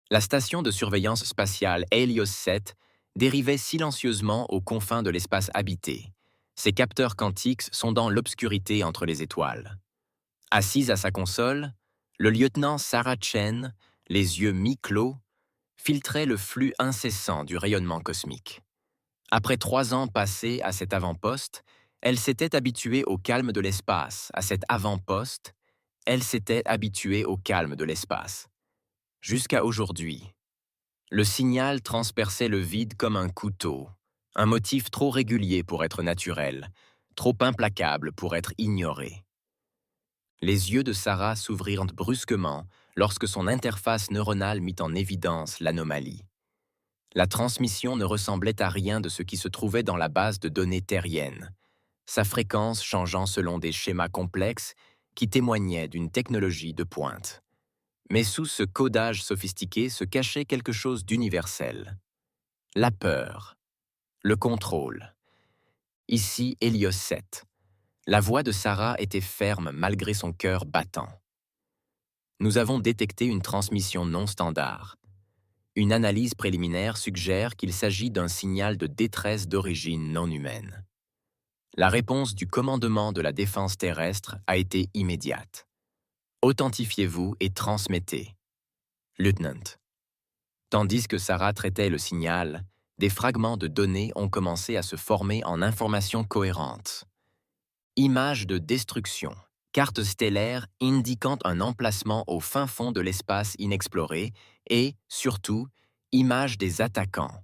La station de surveillance spatiale Helios 7 dérivait silencieusement aux confins de l'espace habité. Ses capteurs quantiques sondant l'obscurité entre les étoiles. Assise à sa console, le lieutenant Sarah Chen, les yeux mi-clos, filtrait le flux incessant du rayonnement cosmique. Après 3 ans passés à cet avant-poste, elle s'était habituée au calme de l'espace. À cet avant-poste, elle s'était habituée au calme de l'espace. Jusqu'à aujourd'hui. Le signal transperçait le vide comme un couteau, un motif trop régulier pour être naturel, trop implacable pour être ignoré. Les yeux de Sarah s'ouvrirent brusquement lorsque son interface neuronale mit en évidence l'anomalie. La transmission ne ressemblait à rien de ce qui se trouvait dans la base de données terrienne, sa fréquence changeant selon des schémas complexes qui témoignaient d'une technologie de pointe. Mais sous ce codage sophistiqué se cachait quelque chose d'universel. La peur, le contrôle. Ici Helios 7. La voix de Sarah était ferme malgré son cœur battant. Nous avons détecté une transmission non standard. Une analyse préliminaire suggère qu'il s'agit d'un signal de détresse d'origine non humaine. La réponse du commandement de la défense terrestre a été immédiate. Authentifiez-vous et transmettez. Lieutenant. Tandis que Sarah traitait le signal, des fragments de données ont commencé à se former en informations cohérentes. Images de destruction, cartes stellaires indiquant un emplacement au fin fond de l'espace inexploré et, surtout, images des attaquants,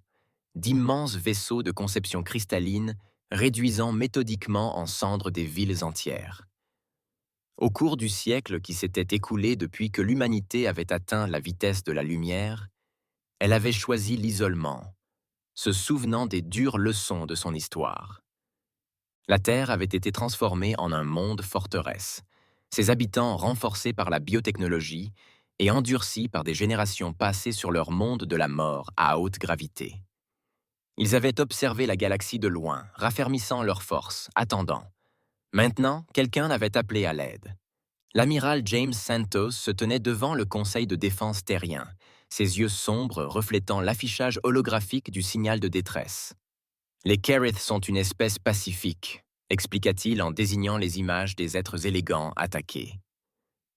d'immenses vaisseaux de conception cristalline réduisant méthodiquement en cendres des villes entières. Au cours du siècle qui s'était écoulé depuis que l'humanité avait atteint la vitesse de la lumière, elle avait choisi l'isolement, se souvenant des dures leçons de son histoire. La Terre avait été transformée en un monde forteresse, ses habitants renforcés par la biotechnologie et endurcis par des générations passées sur leur monde de la mort à haute gravité. Ils avaient observé la galaxie de loin, raffermissant leurs forces, attendant. Maintenant, quelqu'un avait appelé à l'aide. L'amiral James Santos se tenait devant le Conseil de défense terrien, ses yeux sombres reflétant l'affichage holographique du signal de détresse. Les Kerith sont une espèce pacifique, expliqua-t-il en désignant les images des êtres élégants attaqués.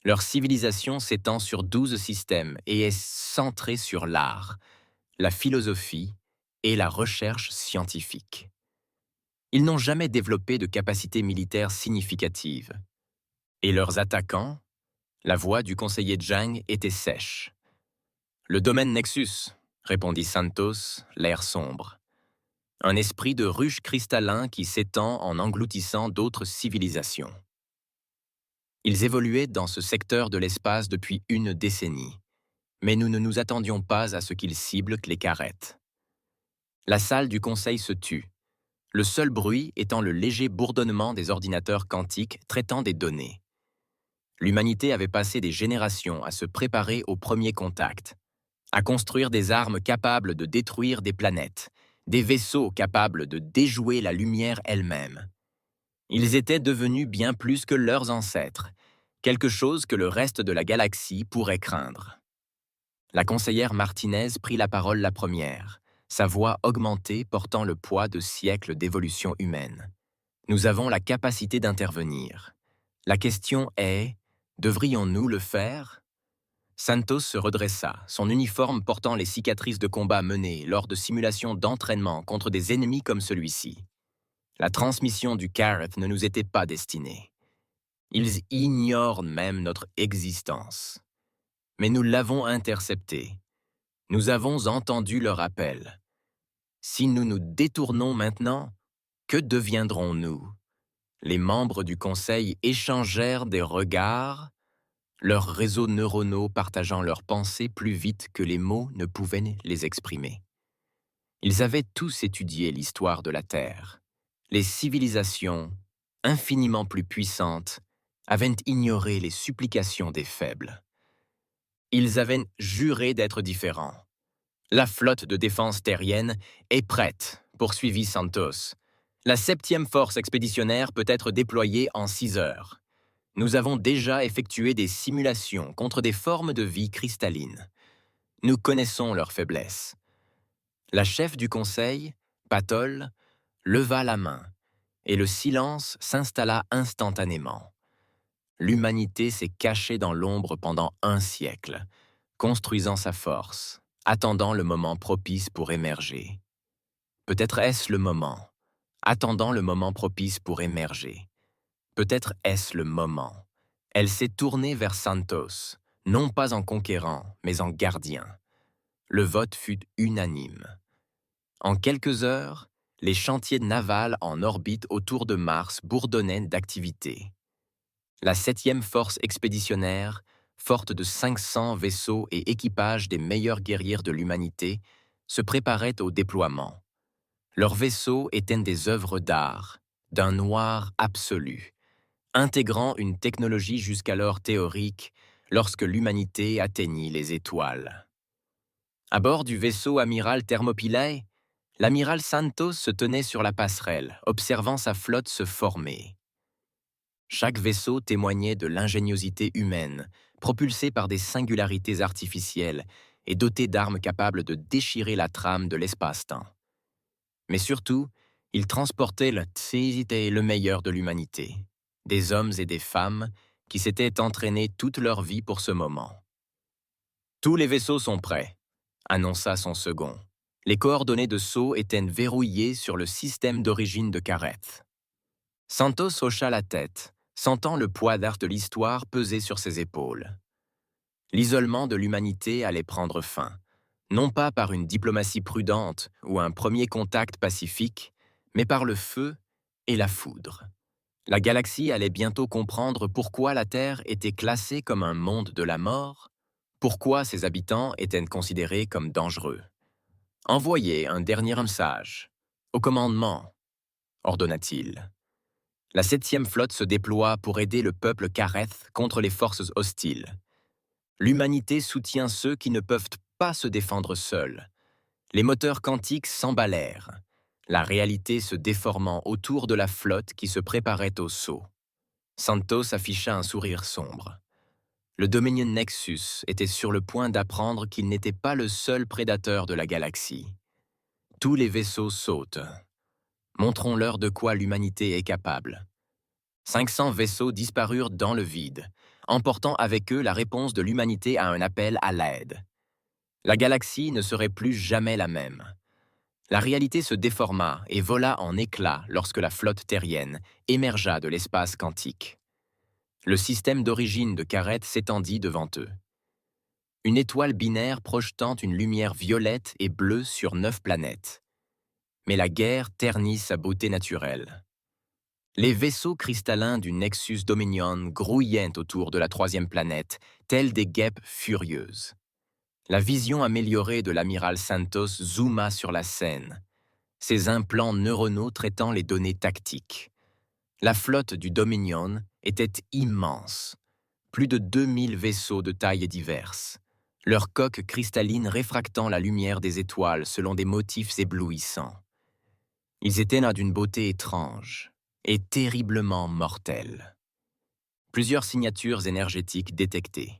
Leur civilisation s'étend sur 12 systèmes et est centrée sur l'art, la philosophie et la recherche scientifique. Ils n'ont jamais développé de capacités militaires significatives. Et leurs attaquants, la voix du conseiller Zhang était sèche. Le domaine Nexus, répondit Santos, l'air sombre. Un esprit de ruche cristallin qui s'étend en engloutissant d'autres civilisations. Ils évoluaient dans ce secteur de l'espace depuis une décennie, mais nous ne nous attendions pas à ce qu'ils ciblent les carrettes. La salle du conseil se tut, le seul bruit étant le léger bourdonnement des ordinateurs quantiques traitant des données. L'humanité avait passé des générations à se préparer au premier contact, à construire des armes capables de détruire des planètes, des vaisseaux capables de déjouer la lumière elle-même. Ils étaient devenus bien plus que leurs ancêtres, quelque chose que le reste de la galaxie pourrait craindre. La conseillère Martinez prit la parole la première, sa voix augmentée portant le poids de siècles d'évolution humaine. Nous avons la capacité d'intervenir. La question est, devrions-nous le faire ? Santos se redressa, son uniforme portant les cicatrices de combat menées lors de simulations d'entraînement contre des ennemis comme celui-ci. La transmission du Careth ne nous était pas destinée. Ils ignorent même notre existence. Mais nous l'avons interceptée. Nous avons entendu leur appel. Si nous nous détournons maintenant, que deviendrons-nous ? Les membres du Conseil échangèrent des regards, leurs réseaux neuronaux partageant leurs pensées plus vite que les mots ne pouvaient les exprimer. Ils avaient tous étudié l'histoire de la Terre. Les civilisations, infiniment plus puissantes, avaient ignoré les supplications des faibles. Ils avaient juré d'être différents. La flotte de défense terrienne est prête, poursuivit Santos. La 7e force expéditionnaire peut être déployée en 6 heures. Nous avons déjà effectué des simulations contre des formes de vie cristallines. Nous connaissons leurs faiblesses. La chef du conseil, Patol, leva la main, et le silence s'installa instantanément. L'humanité s'est cachée dans l'ombre pendant un siècle, construisant sa force, attendant le moment propice pour émerger. Peut-être est-ce le moment, attendant le moment propice pour émerger. Peut-être est-ce le moment. Elle s'est tournée vers Santos, non pas en conquérant, mais en gardien. Le vote fut unanime. En quelques heures, les chantiers navals en orbite autour de Mars bourdonnaient d'activité. La 7e force expéditionnaire, forte de 500 vaisseaux et équipages des meilleurs guerriers de l'humanité, se préparait au déploiement. Leurs vaisseaux étaient des œuvres d'art, d'un noir absolu, intégrant une technologie jusqu'alors théorique lorsque l'humanité atteignit les étoiles. À bord du vaisseau amiral Thermopylae, l'amiral Santos se tenait sur la passerelle, observant sa flotte se former. Chaque vaisseau témoignait de l'ingéniosité humaine, propulsé par des singularités artificielles et doté d'armes capables de déchirer la trame de l'espace-temps. Mais surtout, il transportait le meilleur de l'humanité, des hommes et des femmes qui s'étaient entraînés toute leur vie pour ce moment. Tous les vaisseaux sont prêts, annonça son second. Les coordonnées de saut étaient verrouillées sur le système d'origine de Careth. Santos hocha la tête, sentant le poids d'art de l'histoire peser sur ses épaules. L'isolement de l'humanité allait prendre fin, non pas par une diplomatie prudente ou un premier contact pacifique, mais par le feu et la foudre. La galaxie allait bientôt comprendre pourquoi la Terre était classée comme un monde de la mort, pourquoi ses habitants étaient considérés comme dangereux. Envoyez un dernier message. Au commandement, ordonna-t-il. La 7e flotte se déploie pour aider le peuple Careth contre les forces hostiles. L'humanité soutient ceux qui ne peuvent pas se défendre seuls. Les moteurs quantiques s'emballèrent, la réalité se déformant autour de la flotte qui se préparait au saut. Santos afficha un sourire sombre. Le Dominion Nexus était sur le point d'apprendre qu'il n'était pas le seul prédateur de la galaxie. Tous les vaisseaux sautent. Montrons-leur de quoi l'humanité est capable. 500 vaisseaux disparurent dans le vide, emportant avec eux la réponse de l'humanité à un appel à l'aide. La galaxie ne serait plus jamais la même. La réalité se déforma et vola en éclats lorsque la flotte terrienne émergea de l'espace quantique. Le système d'origine de Careth s'étendit devant eux. Une étoile binaire projetant une lumière violette et bleue sur 9 planètes. Mais la guerre ternit sa beauté naturelle. Les vaisseaux cristallins du Nexus Dominion grouillaient autour de la 3e planète, tels des guêpes furieuses. La vision améliorée de l'amiral Santos zooma sur la scène, ses implants neuronaux traitant les données tactiques. La flotte du Dominion était immense, plus de 2000 vaisseaux de tailles diverses, leurs coques cristallines réfractant la lumière des étoiles selon des motifs éblouissants. Ils étaient là d'une beauté étrange et terriblement mortelle. Plusieurs signatures énergétiques détectées.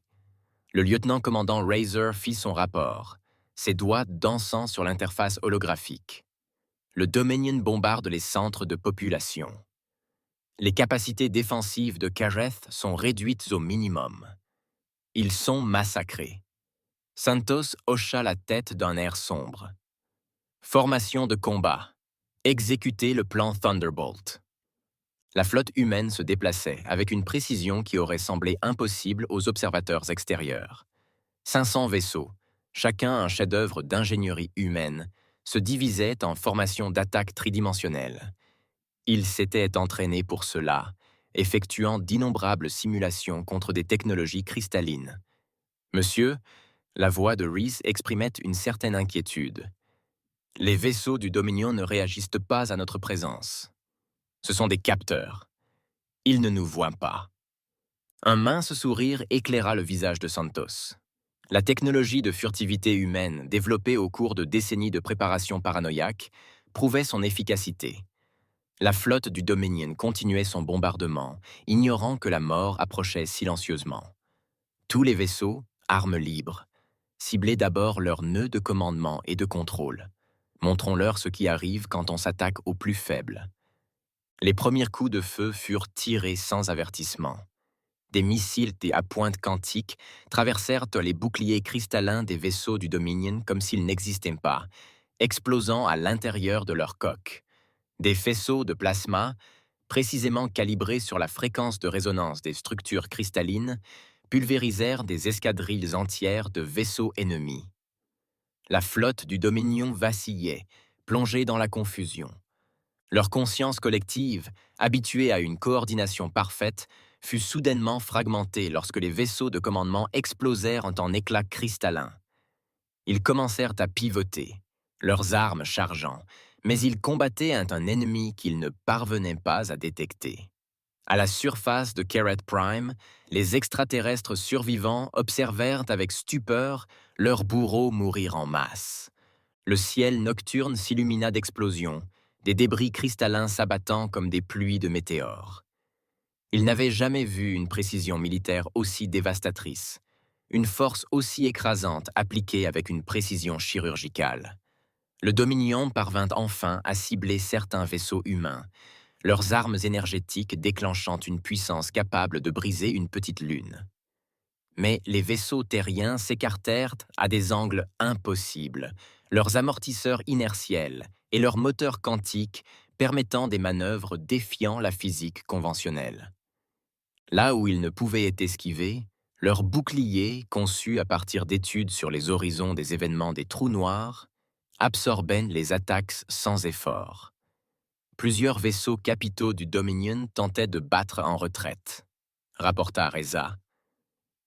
Le lieutenant-commandant Razor fit son rapport, ses doigts dansant sur l'interface holographique. Le Dominion bombarde les centres de population. Les capacités défensives de Careth sont réduites au minimum. Ils sont massacrés. Santos hocha la tête d'un air sombre. Formation de combat. Exécutez le plan Thunderbolt. La flotte humaine se déplaçait avec une précision qui aurait semblé impossible aux observateurs extérieurs. 500 vaisseaux, chacun un chef-d'œuvre d'ingénierie humaine, se divisaient en formations d'attaque tridimensionnelles. Ils s'étaient entraînés pour cela, effectuant d'innombrables simulations contre des technologies cristallines. Monsieur, la voix de Reese exprimait une certaine inquiétude. Les vaisseaux du Dominion ne réagissent pas à notre présence. Ce sont des capteurs. Ils ne nous voient pas. Un mince sourire éclaira le visage de Santos. La technologie de furtivité humaine, développée au cours de décennies de préparation paranoïaque, prouvait son efficacité. La flotte du Dominion continuait son bombardement, ignorant que la mort approchait silencieusement. Tous les vaisseaux, armes libres, ciblez d'abord leurs nœuds de commandement et de contrôle. Montrons-leur ce qui arrive quand on s'attaque aux plus faibles. Les premiers coups de feu furent tirés sans avertissement. Des missiles à pointe quantique traversèrent les boucliers cristallins des vaisseaux du Dominion comme s'ils n'existaient pas, explosant à l'intérieur de leur coque. Des faisceaux de plasma, précisément calibrés sur la fréquence de résonance des structures cristallines, pulvérisèrent des escadrilles entières de vaisseaux ennemis. La flotte du Dominion vacillait, plongée dans la confusion. Leur conscience collective, habituée à une coordination parfaite, fut soudainement fragmentée lorsque les vaisseaux de commandement explosèrent en éclats cristallins. Ils commencèrent à pivoter, leurs armes chargeant, mais ils combattaient un ennemi qu'ils ne parvenaient pas à détecter. À la surface de Kerat Prime, les extraterrestres survivants observèrent avec stupeur leurs bourreaux mourir en masse. Le ciel nocturne s'illumina d'explosions, des débris cristallins s'abattant comme des pluies de météores. Ils n'avaient jamais vu une précision militaire aussi dévastatrice, une force aussi écrasante appliquée avec une précision chirurgicale. Le Dominion parvint enfin à cibler certains vaisseaux humains, leurs armes énergétiques déclenchant une puissance capable de briser une petite lune. Mais les vaisseaux terriens s'écartèrent à des angles impossibles, leurs amortisseurs inertiels et leurs moteurs quantiques permettant des manœuvres défiant la physique conventionnelle. Là où ils ne pouvaient être esquivés, leurs boucliers, conçus à partir d'études sur les horizons des événements des trous noirs, absorbaient les attaques sans effort. Plusieurs vaisseaux capitaux du Dominion tentaient de battre en retraite, rapporta Reza.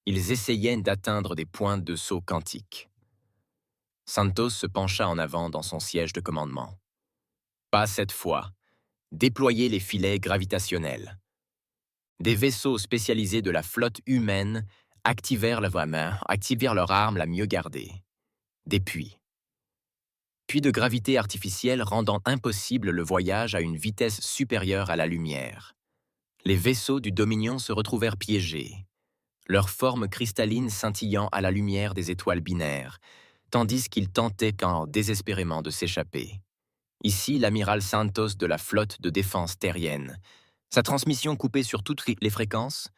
Ils essayaient d'atteindre des points de saut quantiques. Santos se pencha en avant dans son siège de commandement. Pas cette fois. Déployez les filets gravitationnels. Des vaisseaux spécialisés de la flotte humaine activèrent leur arme la mieux gardée. Des puits. Puits de gravité artificielle rendant impossible le voyage à une vitesse supérieure à la lumière. Les vaisseaux du Dominion se retrouvèrent piégés, leur forme cristalline scintillant à la lumière des étoiles binaires, tandis qu'ils tentaient désespérément de s'échapper. Ici, l'amiral Santos de la flotte de défense terrienne, sa transmission coupée sur toutes les fréquences,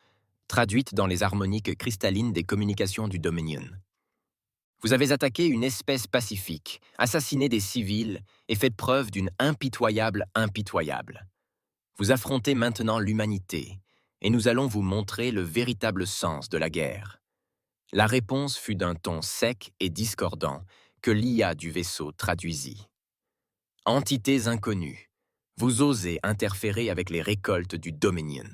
traduite dans les harmoniques cristallines des communications du Dominion. Vous avez attaqué une espèce pacifique, assassiné des civils et fait preuve d'une impitoyable. Vous affrontez maintenant l'humanité, et nous allons vous montrer le véritable sens de la guerre. La réponse fut d'un ton sec et discordant que l'IA du vaisseau traduisit. Entités inconnues, vous osez interférer avec les récoltes du Dominion.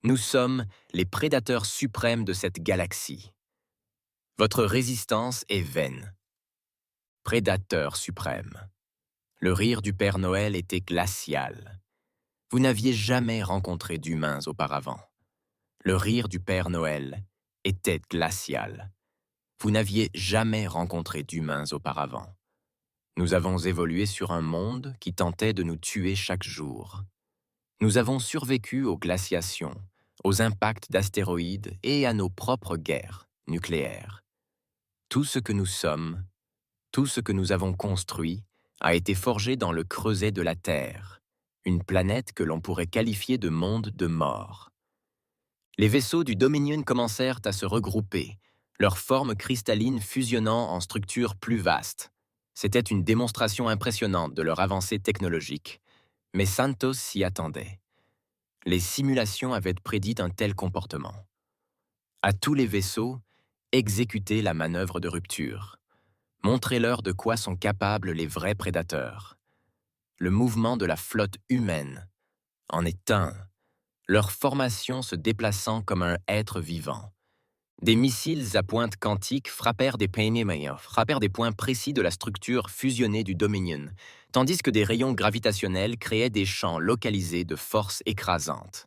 Nous sommes les prédateurs suprêmes de cette galaxie. Votre résistance est vaine. Prédateur suprême. Le rire du Père Noël était glacial. Vous n'aviez jamais rencontré d'humains auparavant. Le rire du Père Noël était glacial. Vous n'aviez jamais rencontré d'humains auparavant. Nous avons évolué sur un monde qui tentait de nous tuer chaque jour. Nous avons survécu aux glaciations, aux impacts d'astéroïdes et à nos propres guerres nucléaires. Tout ce que nous sommes, tout ce que nous avons construit, a été forgé dans le creuset de la Terre, une planète que l'on pourrait qualifier de monde de mort. Les vaisseaux du Dominion commencèrent à se regrouper, leurs formes cristallines fusionnant en structures plus vastes. C'était une démonstration impressionnante de leur avancée technologique, mais Santos s'y attendait. Les simulations avaient prédit un tel comportement. À tous les vaisseaux, exécutez la manœuvre de rupture. Montrez-leur de quoi sont capables les vrais prédateurs. Le mouvement de la flotte humaine en est un, leur formation se déplaçant comme un être vivant. Des missiles à pointe quantique frappèrent des points précis de la structure fusionnée du Dominion, tandis que des rayons gravitationnels créaient des champs localisés de force écrasante.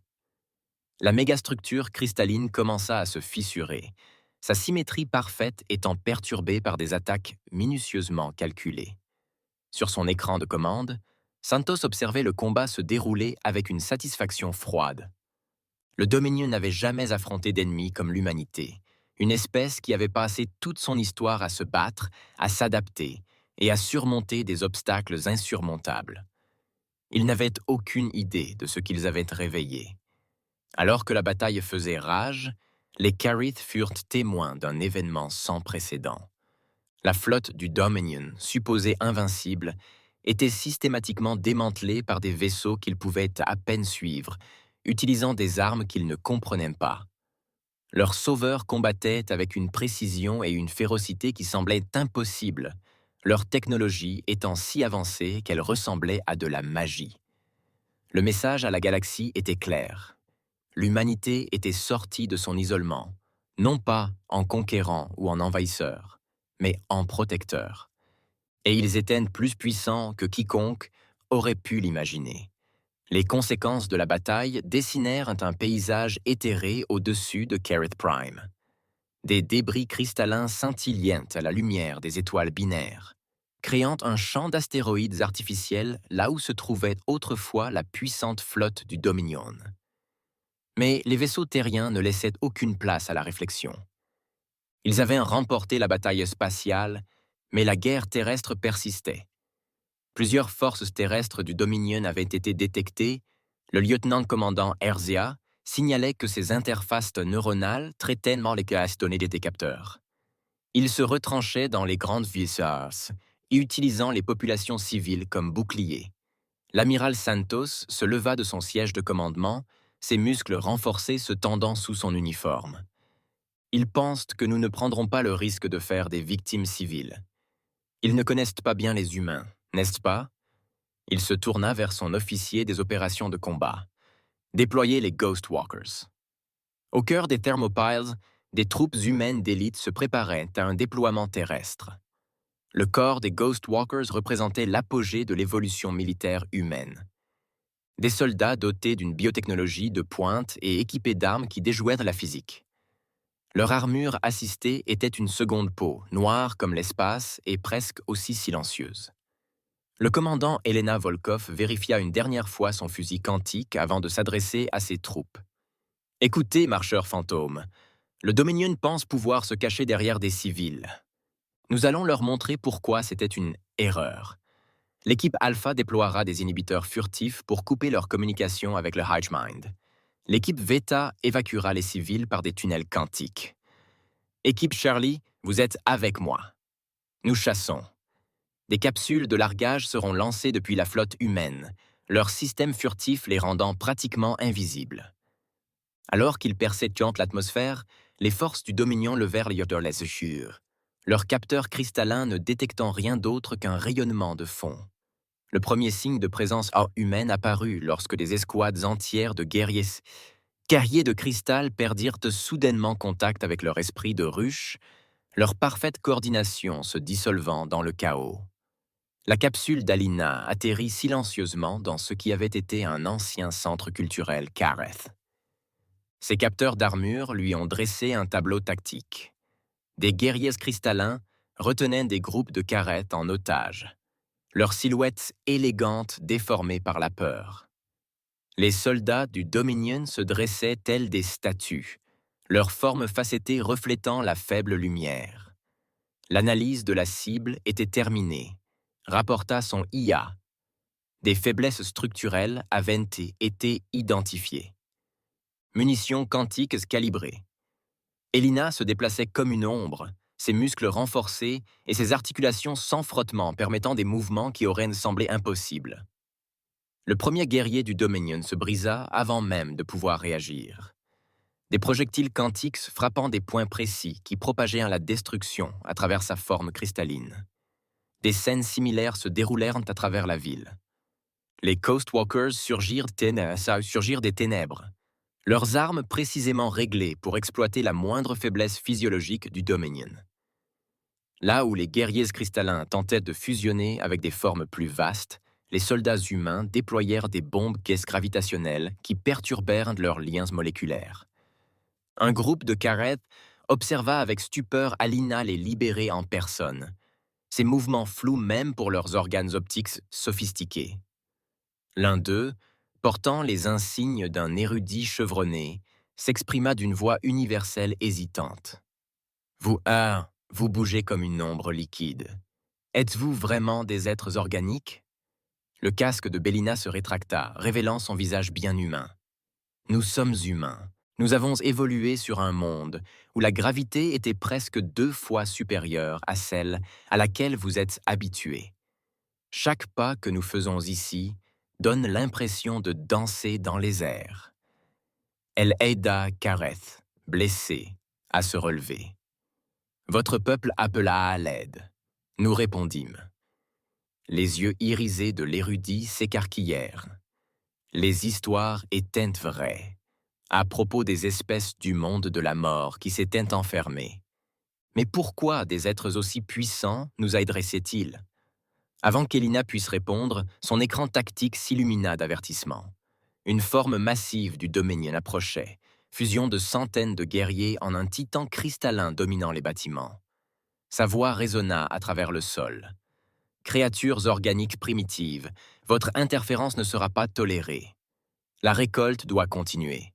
La mégastructure cristalline commença à se fissurer, sa symétrie parfaite étant perturbée par des attaques minutieusement calculées. Sur son écran de commande, Santos observait le combat se dérouler avec une satisfaction froide. Le Dominion n'avait jamais affronté d'ennemis comme l'humanité, une espèce qui avait passé toute son histoire à se battre, à s'adapter et à surmonter des obstacles insurmontables. Ils n'avaient aucune idée de ce qu'ils avaient réveillé. Alors que la bataille faisait rage, les Carith furent témoins d'un événement sans précédent. La flotte du Dominion, supposée invincible, était systématiquement démantelée par des vaisseaux qu'ils pouvaient à peine suivre, utilisant des armes qu'ils ne comprenaient pas. Leurs sauveurs combattaient avec une précision et une férocité qui semblaient impossibles, leur technologie étant si avancée qu'elle ressemblait à de la magie. Le message à la galaxie était clair. L'humanité était sortie de son isolement, non pas en conquérant ou en envahisseur, mais en protecteur. Et ils étaient plus puissants que quiconque aurait pu l'imaginer. Les conséquences de la bataille dessinèrent un paysage éthéré au-dessus de Carith Prime. Des débris cristallins scintillant à la lumière des étoiles binaires, créant un champ d'astéroïdes artificiels là où se trouvait autrefois la puissante flotte du Dominion. Mais les vaisseaux terriens ne laissaient aucune place à la réflexion. Ils avaient remporté la bataille spatiale, mais la guerre terrestre persistait. Plusieurs forces terrestres du Dominion avaient été détectées. Le lieutenant-commandant Erzia signalait que ses interfaces neuronales traitaient mal les données des capteurs. Il se retranchait dans les grandes villes, utilisant les populations civiles comme boucliers. L'amiral Santos se leva de son siège de commandement, ses muscles renforcés se tendant sous son uniforme. Ils pensent que nous ne prendrons pas le risque de faire des victimes civiles. Ils ne connaissent pas bien les humains, n'est-ce pas? Il se tourna vers son officier des opérations de combat. Déployer les Ghost Walkers. Au cœur des Thermopiles, des troupes humaines d'élite se préparaient à un déploiement terrestre. Le corps des Ghost Walkers représentait l'apogée de l'évolution militaire humaine. Des soldats dotés d'une biotechnologie de pointe et équipés d'armes qui déjouèrent la physique. Leur armure assistée était une seconde peau, noire comme l'espace et presque aussi silencieuse. Le commandant Elena Volkov vérifia une dernière fois son fusil quantique avant de s'adresser à ses troupes. « Écoutez, marcheurs fantômes, le Dominion pense pouvoir se cacher derrière des civils. Nous allons leur montrer pourquoi c'était une erreur. L'équipe Alpha déploiera des inhibiteurs furtifs pour couper leur communication avec le Highmind. L'équipe Veta évacuera les civils par des tunnels quantiques. Équipe Charlie, vous êtes avec moi. Nous chassons. Des capsules de largage seront lancées depuis la flotte humaine, leur système furtif les rendant pratiquement invisibles. Alors qu'ils perçaient l'atmosphère, les forces du Dominion levèrent les yeux, leurs capteurs cristallins ne détectant rien d'autre qu'un rayonnement de fond. Le premier signe de présence humaine apparut lorsque des escouades entières de guerriers de cristal perdirent soudainement contact avec leur esprit de ruche, leur parfaite coordination se dissolvant dans le chaos. La capsule d'Alina atterrit silencieusement dans ce qui avait été un ancien centre culturel Careth. Ses capteurs d'armure lui ont dressé un tableau tactique. Des guerriers cristallins retenaient des groupes de Careth en otage, leurs silhouettes élégantes déformées par la peur. Les soldats du Dominion se dressaient tels des statues, leurs formes facettées reflétant la faible lumière. L'analyse de la cible était terminée, rapporta son IA. Des faiblesses structurelles avaient été identifiées. Munitions quantiques calibrées. Elina se déplaçait comme une ombre, ses muscles renforcés et ses articulations sans frottement permettant des mouvements qui auraient semblé impossibles. Le premier guerrier du Dominion se brisa avant même de pouvoir réagir. Des projectiles quantiques frappant des points précis qui propageaient la destruction à travers sa forme cristalline. Des scènes similaires se déroulèrent à travers la ville. Les Ghost Walkers surgirent des ténèbres, leurs armes précisément réglées pour exploiter la moindre faiblesse physiologique du Dominion. Là où les guerriers cristallins tentaient de fusionner avec des formes plus vastes, les soldats humains déployèrent des bombes gravitationnelles qui perturbèrent leurs liens moléculaires. Un groupe de Careth observa avec stupeur Alina les libérer en personne, ses mouvements flous même pour leurs organes optiques sophistiqués. L'un d'eux, portant les insignes d'un érudit chevronné, s'exprima d'une voix universelle hésitante. Vous bougez comme une ombre liquide. Êtes-vous vraiment des êtres organiques? Le casque de Bélina se rétracta, révélant son visage bien humain. Nous sommes humains. Nous avons évolué sur un monde où la gravité était presque 2 fois supérieure à celle à laquelle vous êtes habitués. Chaque pas que nous faisons ici donne l'impression de danser dans les airs. Elle aida Kareth, blessé, à se relever. Votre peuple appela à l'aide. Nous répondîmes. Les yeux irisés de l'érudit s'écarquillèrent. Les histoires étaient vraies, à propos des espèces du monde de la mort qui s'étaient enfermées. Mais pourquoi des êtres aussi puissants nous adressaient-ils? Avant qu'Elina puisse répondre, son écran tactique s'illumina d'avertissement. Une forme massive du Dominion approchait, fusion de centaines de guerriers en un titan cristallin dominant les bâtiments. Sa voix résonna à travers le sol. Créatures organiques primitives, votre interférence ne sera pas tolérée. La récolte doit continuer.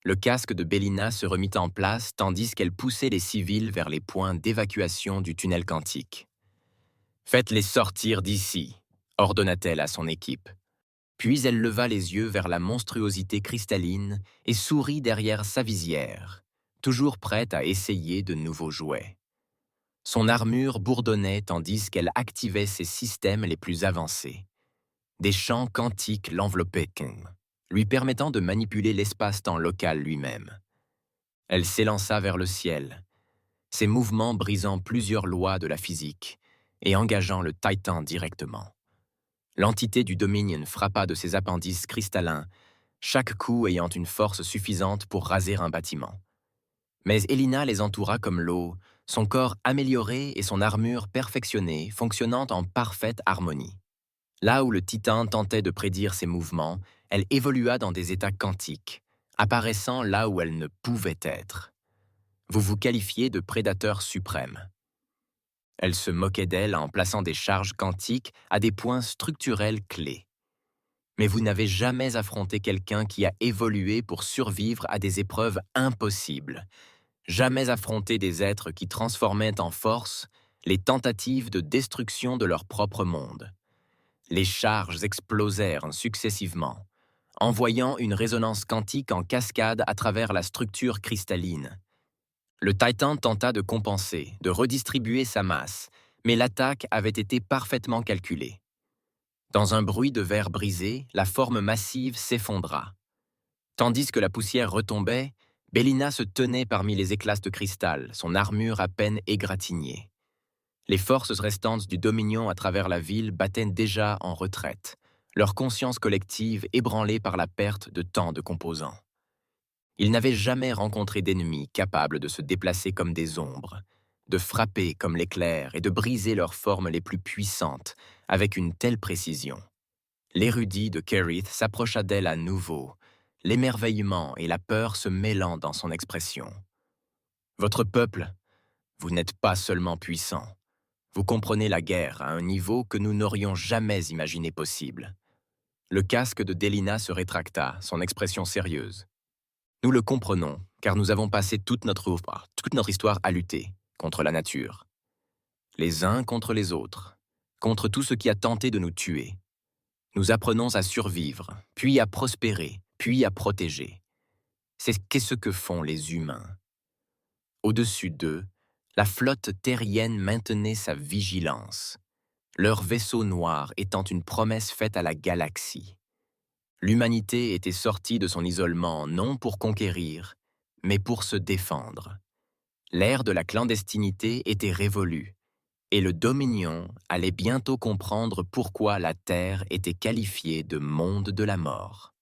Le casque de Bélina se remit en place tandis qu'elle poussait les civils vers les points d'évacuation du tunnel quantique. « Faites-les sortir d'ici », ordonna-t-elle à son équipe. Puis elle leva les yeux vers la monstruosité cristalline et sourit derrière sa visière, toujours prête à essayer de nouveaux jouets. Son armure bourdonnait tandis qu'elle activait ses systèmes les plus avancés. Des champs quantiques l'enveloppaient, lui permettant de manipuler l'espace-temps local lui-même. Elle s'élança vers le ciel, ses mouvements brisant plusieurs lois de la physique et engageant le Titan directement. L'entité du Dominion frappa de ses appendices cristallins, chaque coup ayant une force suffisante pour raser un bâtiment. Mais Elina les entoura comme l'eau, son corps amélioré et son armure perfectionnée, fonctionnant en parfaite harmonie. Là où le Titan tentait de prédire ses mouvements, elle évolua dans des états quantiques, apparaissant là où elle ne pouvait être. Vous vous qualifiez de prédateur suprême. Elle se moquait d'elle en plaçant des charges quantiques à des points structurels clés. Mais vous n'avez jamais affronté quelqu'un qui a évolué pour survivre à des épreuves impossibles. Jamais affronté des êtres qui transformaient en force les tentatives de destruction de leur propre monde. Les charges explosèrent successivement, envoyant une résonance quantique en cascade à travers la structure cristalline. Le Titan tenta de compenser, de redistribuer sa masse, mais l'attaque avait été parfaitement calculée. Dans un bruit de verre brisé, la forme massive s'effondra. Tandis que la poussière retombait, Bélina se tenait parmi les éclats de cristal, son armure à peine égratignée. Les forces restantes du Dominion à travers la ville battaient déjà en retraite, leur conscience collective ébranlée par la perte de tant de composants. Ils n'avaient jamais rencontré d'ennemis capables de se déplacer comme des ombres, de frapper comme l'éclair et de briser leurs formes les plus puissantes avec une telle précision. L'érudit de Kerith s'approcha d'elle à nouveau, l'émerveillement et la peur se mêlant dans son expression. « Votre peuple, vous n'êtes pas seulement puissant. Vous comprenez la guerre à un niveau que nous n'aurions jamais imaginé possible. » Le casque de Délina se rétracta, son expression sérieuse. « Nous le comprenons, car nous avons passé toute notre histoire à lutter contre la nature. Les uns contre les autres, contre tout ce qui a tenté de nous tuer. Nous apprenons à survivre, puis à prospérer, puis à protéger. C'est ce que font les humains. » Au-dessus d'eux, la flotte terrienne maintenait sa vigilance, leur vaisseau noir étant une promesse faite à la galaxie. L'humanité était sortie de son isolement non pour conquérir, mais pour se défendre. L'ère de la clandestinité était révolue, et le Dominion allait bientôt comprendre pourquoi la Terre était qualifiée de monde de la mort.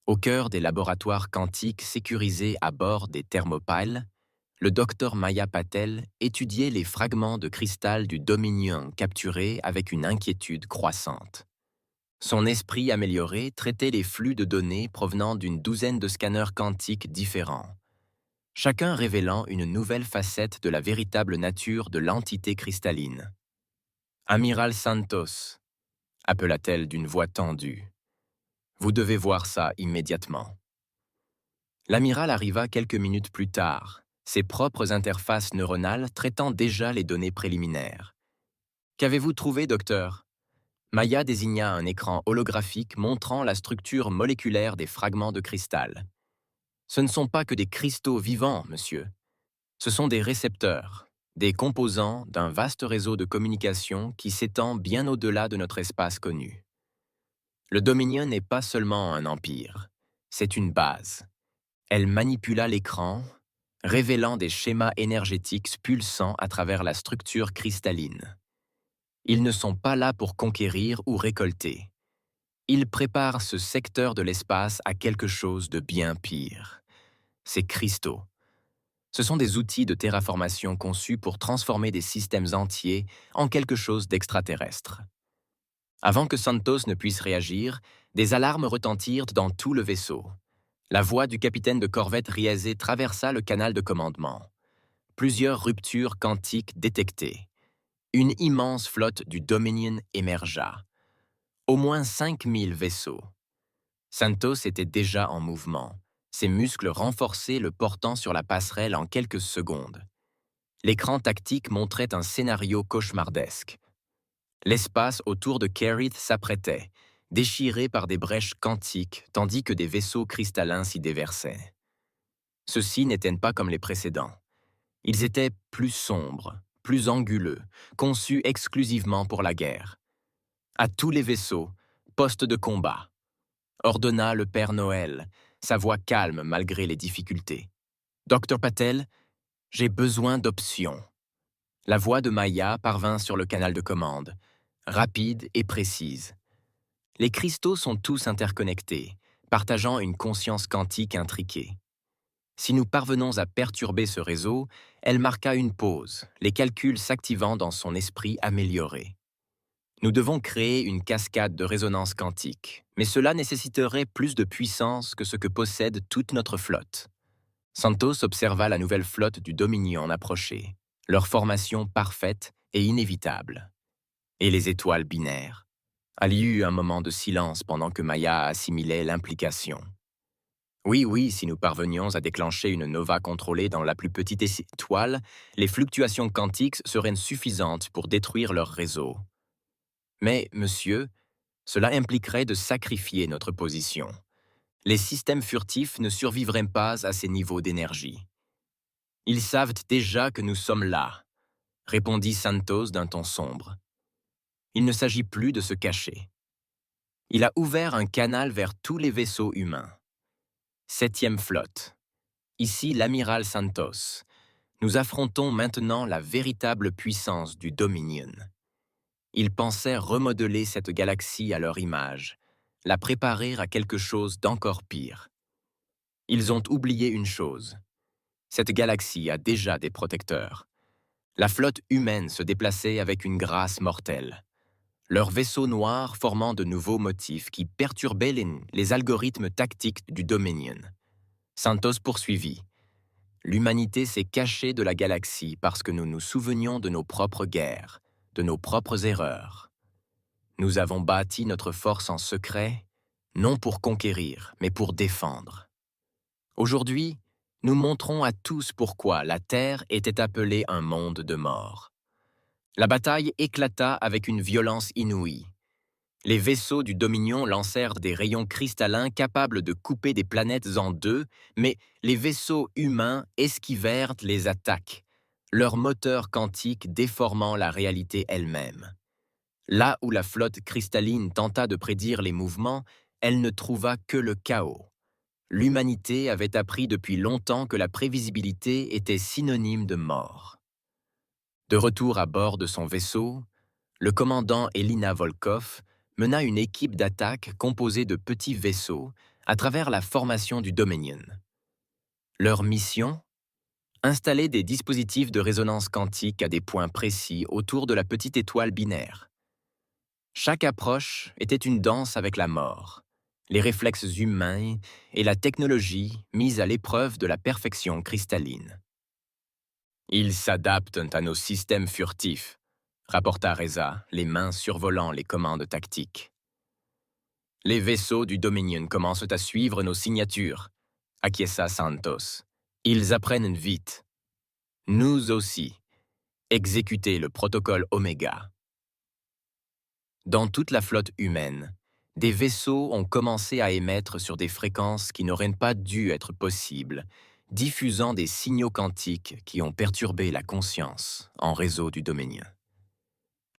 Au cœur des laboratoires quantiques sécurisés à bord des thermopiles, le docteur Maya Patel étudiait les fragments de cristal du Dominion capturés avec une inquiétude croissante. Son esprit amélioré traitait les flux de données provenant d'une douzaine de scanners quantiques différents, chacun révélant une nouvelle facette de la véritable nature de l'entité cristalline. « Amiral Santos », appela-t-elle d'une voix tendue. « Vous devez voir ça immédiatement. » L'amiral arriva quelques minutes plus tard, ses propres interfaces neuronales traitant déjà les données préliminaires. Qu'avez-vous trouvé, docteur? Maya désigna un écran holographique montrant la structure moléculaire des fragments de cristal. Ce ne sont pas que des cristaux vivants, monsieur. Ce sont des récepteurs, des composants d'un vaste réseau de communication qui s'étend bien au-delà de notre espace connu. Le Dominion n'est pas seulement un empire, c'est une base. Elle manipula l'écran, révélant des schémas énergétiques pulsant à travers la structure cristalline. Ils ne sont pas là pour conquérir ou récolter. Ils préparent ce secteur de l'espace à quelque chose de bien pire. Ces cristaux. Ce sont des outils de terraformation conçus pour transformer des systèmes entiers en quelque chose d'extraterrestre. Avant que Santos ne puisse réagir, des alarmes retentirent dans tout le vaisseau. La voix du capitaine de corvette Riese traversa le canal de commandement. Plusieurs ruptures quantiques détectées. Une immense flotte du Dominion émergea. Au moins 5000 vaisseaux. Santos était déjà en mouvement, ses muscles renforcés le portant sur la passerelle en quelques secondes. L'écran tactique montrait un scénario cauchemardesque. L'espace autour de Kerith s'apprêtait, déchiré par des brèches quantiques, tandis que des vaisseaux cristallins s'y déversaient. Ceux-ci n'étaient pas comme les précédents. Ils étaient plus sombres, plus anguleux, conçus exclusivement pour la guerre. À tous les vaisseaux, poste de combat, ordonna le Père Noël, sa voix calme malgré les difficultés. Docteur Patel, j'ai besoin d'options. La voix de Maya parvint sur le canal de commande, rapide et précise. Les cristaux sont tous interconnectés, partageant une conscience quantique intriquée. Si nous parvenons à perturber ce réseau, elle marqua une pause, les calculs s'activant dans son esprit amélioré. Nous devons créer une cascade de résonance quantique, mais cela nécessiterait plus de puissance que ce que possède toute notre flotte. Santos observa la nouvelle flotte du Dominion approcher, leur formation parfaite et inévitable. Et les étoiles binaires. Il y eut un moment de silence pendant que Maya assimilait l'implication. Oui, si nous parvenions à déclencher une nova contrôlée dans la plus petite étoile, les fluctuations quantiques seraient suffisantes pour détruire leur réseau. Mais, monsieur, cela impliquerait de sacrifier notre position. Les systèmes furtifs ne survivraient pas à ces niveaux d'énergie. Ils savent déjà que nous sommes là, répondit Santos d'un ton sombre. Il ne s'agit plus de se cacher. Il a ouvert un canal vers tous les vaisseaux humains. 7e flotte. Ici l'amiral Santos. Nous affrontons maintenant la véritable puissance du Dominion. Ils pensaient remodeler cette galaxie à leur image, la préparer à quelque chose d'encore pire. Ils ont oublié une chose. Cette galaxie a déjà des protecteurs. La flotte humaine se déplaçait avec une grâce mortelle. Leurs vaisseaux noirs formant de nouveaux motifs qui perturbaient les algorithmes tactiques du Dominion. Santos poursuivit. L'humanité s'est cachée de la galaxie parce que nous nous souvenions de nos propres guerres, de nos propres erreurs. Nous avons bâti notre force en secret, non pour conquérir, mais pour défendre. Aujourd'hui, nous montrons à tous pourquoi la Terre était appelée un monde de mort. La bataille éclata avec une violence inouïe. Les vaisseaux du Dominion lancèrent des rayons cristallins capables de couper des planètes en deux, mais les vaisseaux humains esquivèrent les attaques, leurs moteurs quantiques déformant la réalité elle-même. Là où la flotte cristalline tenta de prédire les mouvements, elle ne trouva que le chaos. L'humanité avait appris depuis longtemps que la prévisibilité était synonyme de mort. De retour à bord de son vaisseau, le commandant Elina Volkov mena une équipe d'attaque composée de petits vaisseaux à travers la formation du Dominion. Leur mission? Installer des dispositifs de résonance quantique à des points précis autour de la petite étoile binaire. Chaque approche était une danse avec la mort, les réflexes humains et la technologie mise à l'épreuve de la perfection cristalline. Ils s'adaptent à nos systèmes furtifs, rapporta Reza, les mains survolant les commandes tactiques. Les vaisseaux du Dominion commencent à suivre nos signatures, acquiesça Santos. Ils apprennent vite, Nous aussi. Exécutez le protocole Oméga. Dans toute la flotte humaine, des vaisseaux ont commencé à émettre sur des fréquences qui n'auraient pas dû être possibles, diffusant des signaux quantiques qui ont perturbé la conscience en réseau du Dominion.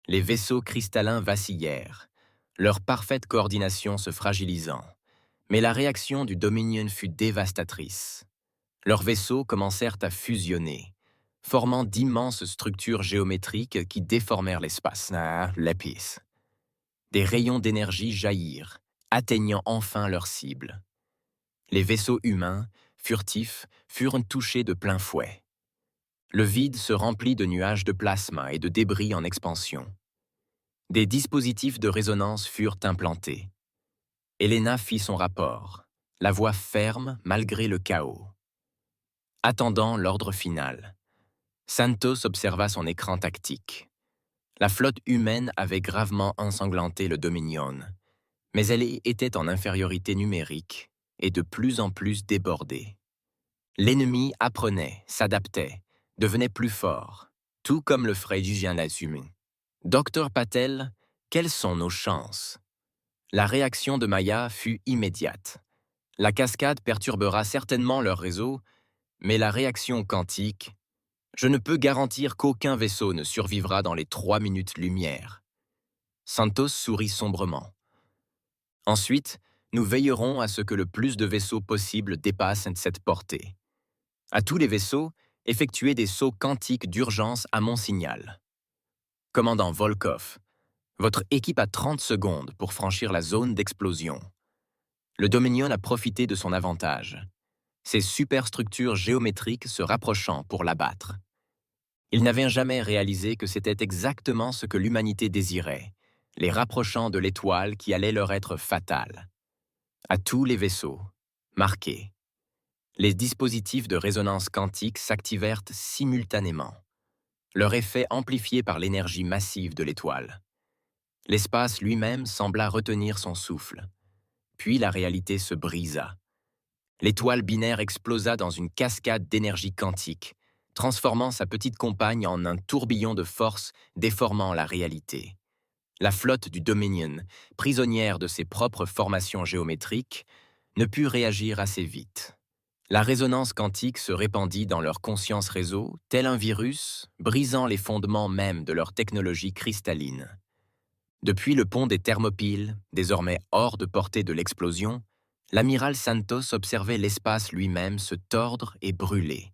Les vaisseaux cristallins vacillèrent, leur parfaite coordination se fragilisant, mais la réaction du Dominion fut dévastatrice. Leurs vaisseaux commencèrent à fusionner, formant d'immenses structures géométriques qui déformèrent l'espace. L'épice. Des rayons d'énergie jaillirent, atteignant enfin leur cible. Les vaisseaux humains, furtifs, furent touchés de plein fouet. Le vide se remplit de nuages de plasma et de débris en expansion. Des dispositifs de résonance furent implantés. Elena fit son rapport, la voix ferme malgré le chaos. Attendant l'ordre final, Santos observa son écran tactique. La flotte humaine avait gravement ensanglanté le Dominion, mais elle était en infériorité numérique et de plus en plus débordée. L'ennemi apprenait, s'adaptait, devenait plus fort, tout comme le ferait Jujien Lazumi. Docteur Patel, quelles sont nos chances? La réaction de Maya fut immédiate. La cascade perturbera certainement leur réseau, mais la réaction quantique, je ne peux garantir qu'aucun vaisseau ne survivra dans les 3 minutes-lumière. Santos sourit sombrement. Ensuite, nous veillerons à ce que le plus de vaisseaux possible dépassent cette portée. À tous les vaisseaux, effectuez des sauts quantiques d'urgence à mon signal. Commandant Volkov, votre équipe a 30 secondes pour franchir la zone d'explosion. Le Dominion a profité de son avantage, ses superstructures géométriques se rapprochant pour l'abattre. Ils n'avaient jamais réalisé que c'était exactement ce que l'humanité désirait, les rapprochant de l'étoile qui allait leur être fatale. À tous les vaisseaux, marqués. Les dispositifs de résonance quantique s'activèrent simultanément, leur effet amplifié par l'énergie massive de l'étoile. L'espace lui-même sembla retenir son souffle. Puis la réalité se brisa. L'étoile binaire explosa dans une cascade d'énergie quantique, transformant sa petite compagne en un tourbillon de force déformant la réalité. La flotte du Dominion, prisonnière de ses propres formations géométriques, ne put réagir assez vite. La résonance quantique se répandit dans leur conscience réseau, tel un virus, brisant les fondements même de leur technologie cristalline. Depuis le pont des Thermopyles, désormais hors de portée de l'explosion, l'amiral Santos observait l'espace lui-même se tordre et brûler.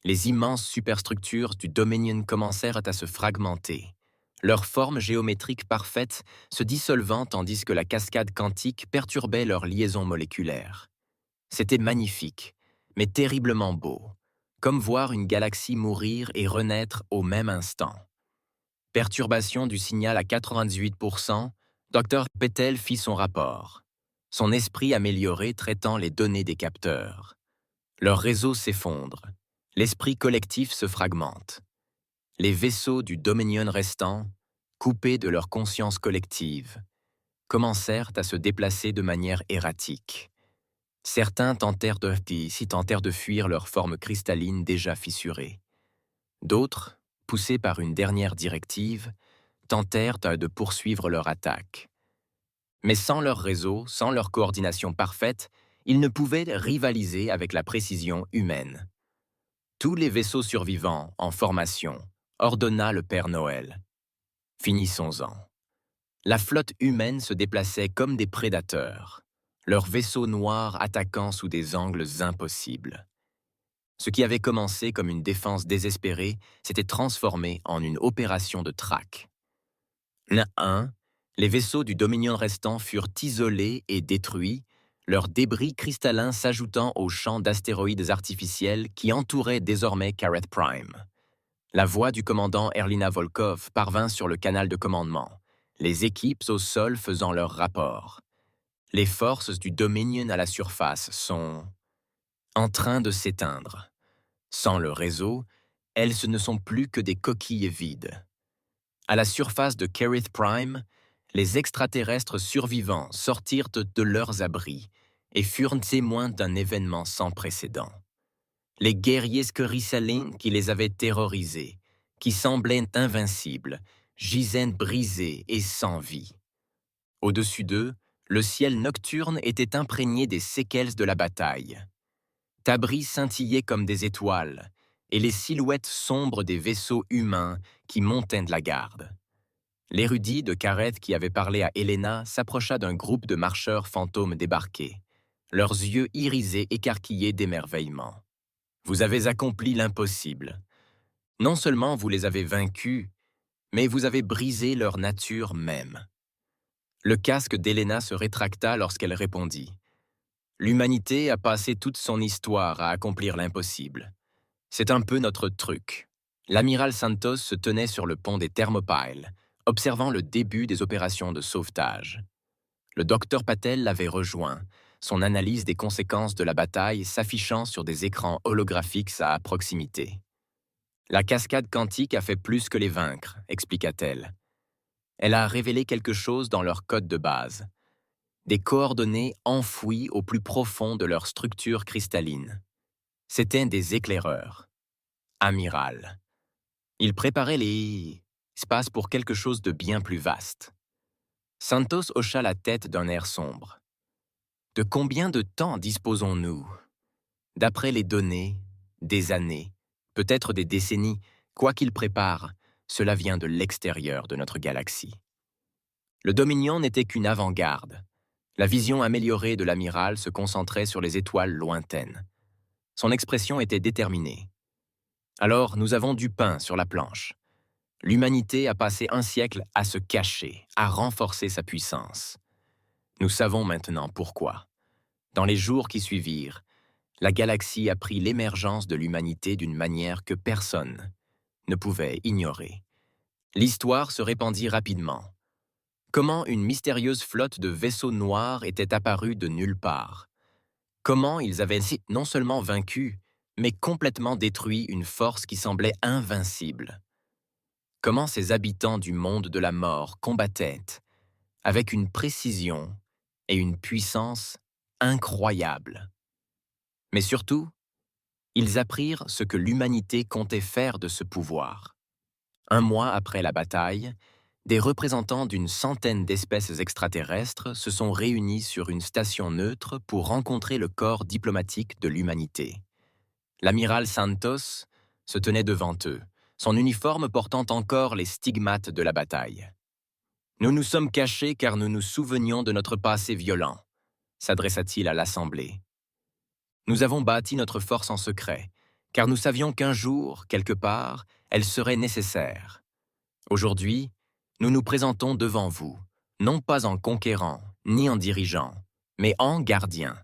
Les immenses superstructures du Dominion commencèrent à se fragmenter, leur forme géométrique parfaite se dissolvant tandis que la cascade quantique perturbait leurs liaisons moléculaires. C'était magnifique, mais terriblement beau, comme voir une galaxie mourir et renaître au même instant. Perturbation du signal à 98%, Dr. Patel fit son rapport. Son esprit amélioré traitant les données des capteurs. Leur réseau s'effondre. L'esprit collectif se fragmente. Les vaisseaux du Dominion restants, coupés de leur conscience collective, commencèrent à se déplacer de manière erratique. Certains tentèrent de fuir leur forme cristalline déjà fissurée. D'autres, poussés par une dernière directive, tentèrent de poursuivre leur attaque. Mais sans leur réseau, sans leur coordination parfaite, ils ne pouvaient rivaliser avec la précision humaine. Tous les vaisseaux survivants, en formation, ordonna le Père Noël. Finissons-en. La flotte humaine se déplaçait comme des prédateurs, leurs vaisseaux noirs attaquant sous des angles impossibles. Ce qui avait commencé comme une défense désespérée s'était transformé en une opération de traque. Les vaisseaux du Dominion restant furent isolés et détruits, leurs débris cristallins s'ajoutant aux champs d'astéroïdes artificiels qui entouraient désormais Caret Prime. La voix du commandant Erlina Volkov parvint sur le canal de commandement, les équipes au sol faisant leur rapport. Les forces du Dominion à la surface sont en train de s'éteindre. Sans le réseau, elles ne sont plus que des coquilles vides. À la surface de Caret Prime, les extraterrestres survivants sortirent de leurs abris et furent témoins d'un événement sans précédent. les guerriers Scorissalines qui les avaient terrorisés, qui semblaient invincibles, gisaient brisés et sans vie. Au-dessus d'eux, le ciel nocturne était imprégné des séquelles de la bataille. Tabri scintillait comme des étoiles, et les silhouettes sombres des vaisseaux humains qui montaient de la garde. L'érudit de Careth qui avait parlé à Helena s'approcha d'un groupe de marcheurs fantômes débarqués, leurs yeux irisés écarquillés d'émerveillement. « Vous avez accompli l'impossible. Non seulement vous les avez vaincus, mais vous avez brisé leur nature même. » Le casque d'Helena se rétracta lorsqu'elle répondit. « L'humanité a passé toute son histoire à accomplir l'impossible. C'est un peu notre truc. » L'amiral Santos se tenait sur le pont des Thermopyles, observant le début des opérations de sauvetage. Le docteur Patel l'avait rejoint, son analyse des conséquences de la bataille s'affichant sur des écrans holographiques à proximité. « La cascade quantique a fait plus que les vaincre, expliqua-t-elle. Elle a révélé quelque chose dans leur code de base. Des coordonnées enfouies au plus profond de leur structure cristalline. C'étaient des éclaireurs. Amiral. Ils préparaient les espaces pour quelque chose de bien plus vaste. » Santos hocha la tête d'un air sombre. « De combien de temps disposons-nous? D'après les données, des années, peut-être des décennies, quoi qu'il prépare, cela vient de l'extérieur de notre galaxie. » Le Dominion n'était qu'une avant-garde. La vision améliorée de l'amiral se concentrait sur les étoiles lointaines. Son expression était déterminée. « Alors, nous avons du pain sur la planche. L'humanité a passé un siècle à se cacher, à renforcer sa puissance. Nous savons maintenant pourquoi. Dans les jours qui suivirent, la galaxie a pris l'émergence de l'humanité d'une manière que personne ne pouvait ignorer. L'histoire se répandit rapidement. Comment une mystérieuse flotte de vaisseaux noirs était apparue de nulle part? Comment ils avaient non seulement vaincu, mais complètement détruit une force qui semblait invincible? Comment ces habitants du monde de la mort combattaient avec une précision et une puissance incroyables? Mais surtout, ils apprirent ce que l'humanité comptait faire de ce pouvoir. Un mois après la bataille, des représentants d'une centaine d'espèces extraterrestres se sont réunis sur une station neutre pour rencontrer le corps diplomatique de l'humanité. L'amiral Santos se tenait devant eux, son uniforme portant encore les stigmates de la bataille. « Nous nous sommes cachés car nous nous souvenions de notre passé violent, » s'adressa-t-il à l'Assemblée. « Nous avons bâti notre force en secret, car nous savions qu'un jour, quelque part, elle serait nécessaire. Aujourd'hui, nous nous présentons devant vous, non pas en conquérant, ni en dirigeant, mais en gardien. »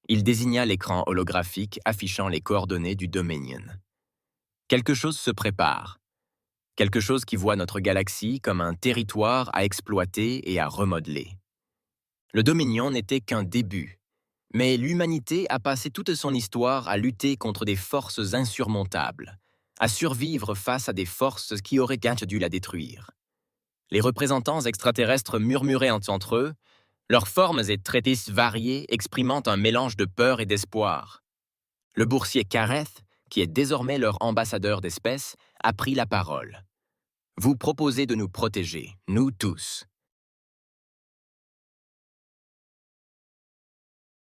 Il désigna l'écran holographique affichant les coordonnées du Dominion. Quelque chose se prépare. Quelque chose qui voit notre galaxie comme un territoire à exploiter et à remodeler. Le Dominion n'était qu'un début, mais l'humanité a passé toute son histoire à lutter contre des forces insurmontables, à survivre face à des forces qui auraient dû la détruire. Les représentants extraterrestres murmuraient entre eux, leurs formes et traités variés exprimant un mélange de peur et d'espoir. Le boursier Careth, qui est désormais leur ambassadeur d'espèce, a pris la parole. « Vous proposez de nous protéger, nous tous.